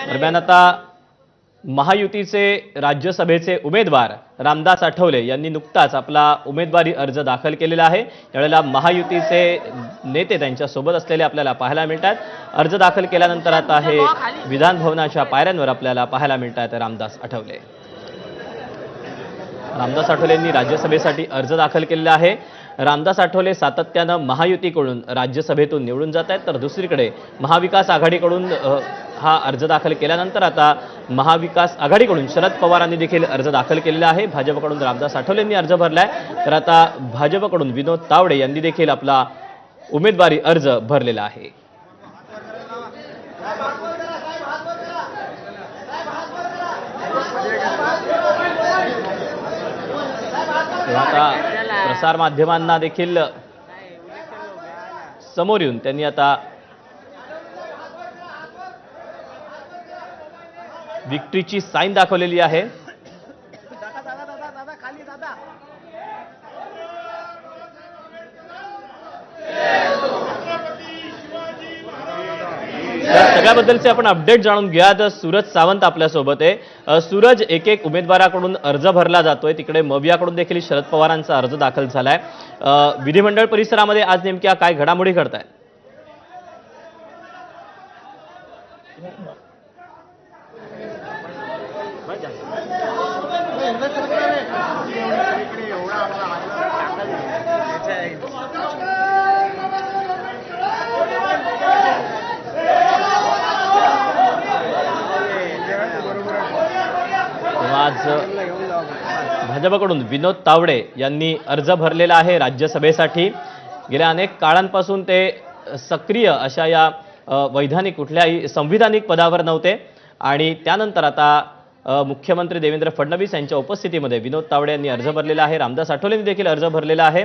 दरम्यान आता महायुतीचे राज्यसभेचे उमेदवार रामदास आठवले यांनी नुकताच आपला उमेदवारी अर्ज दाखल केलेला आहे। यावेळेला महायुतीचे नेते त्यांच्या सोबत असलेले आपल्याला पाहायला मिळतात। अर्ज दाखल केल्यानंतर आता हे विधान भवनाच्या पायऱ्यांवर आपल्याला पाहायला मिळतात रामदास आठवले। रामदास आठवले यांनी राज्यसभेसाठी अर्ज दाखल केलेला आहे। रामदास आठवले सातत्याने महायुतीकडून राज्यसभेतून निवडून जात आहेत, तर दुसरीकडे महाविकास आघाडीकडून हा अर्ज दाखल केल्यानंतर आता महाविकास आघाडीकडून शरद पवारांनी देखील अर्ज दाखल केलेला आहे। भाजपकडून रामदास आठवले यांनी अर्ज भरलाय, तर आता भाजपकडून विनोद तावडे यांनी देखील आपला उमेदवारी अर्ज भरलेला आहे। आता प्रसार माध्यमांना देखील समोर येऊन त्यांनी आता विक्ट्रीची साईन दाखवलेली आहे। सगळ्याबद्दलचे आपण अपडेट जाणून घेऊया। तर सूरज सावंत आपल्या सोबत आहे। सूरज, एक एक उमेदवाराकडून अर्ज भरला जातोय, तिकडे मवियाकडून देखील शरद पवारांचा अर्ज दाखल झालाय। विधिमंडळ परिसरामध्ये आज नेमक्या काय घडामोडी घडतायत? आज भाजपकडून विनोद तावडे यांनी अर्ज भरलेला आहे राज्यसभेसाठी। गेल्या अनेक काळांपासून ते सक्रिय अशा या वैधानिक कुठल्याही संविधानिक पदावर नव्हते आणि त्यानंतर आता मुख्यमंत्री देवेंद्र फडणवीस यांच्या उपस्थितीमध्ये विनोद तावडे यांनी अर्ज भरलेला आहे। रामदास आठवले यांनी देखील अर्ज भरलेला आहे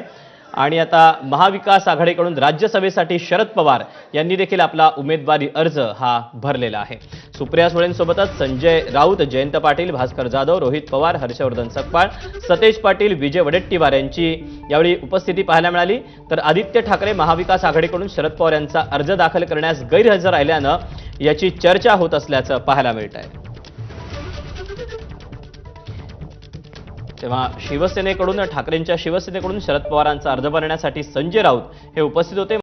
आणि आता महाविकास आघाडीकडून राज्यसभेसाठी शरद पवार यांनी देखील आपला उमेदवारी अर्ज हा भरलेला आहे। सुप्रिया सुळेंसोबतच संजय राऊत, जयंत पाटील, भास्कर जाधव, रोहित पवार, हर्षवर्धन सकपाळ, सतेज पाटील, विजय वडेट्टीवार यांची यावेळी उपस्थिती पाहायला मिळाली। तर आदित्य ठाकरे महाविकास आघाडीकडून शरद पवार यांचा अर्ज दाखल करण्यास गैरहजर राहिल्यानं याची चर्चा होत असल्याचं पाहायला मिळत आहे। तेव्हा शिवसेनेकडून ठाकरेंच्या शिवसेनेकडून शरद पवारांचा अर्ज भरण्यासाठी संजय राऊत हे उपस्थित होते।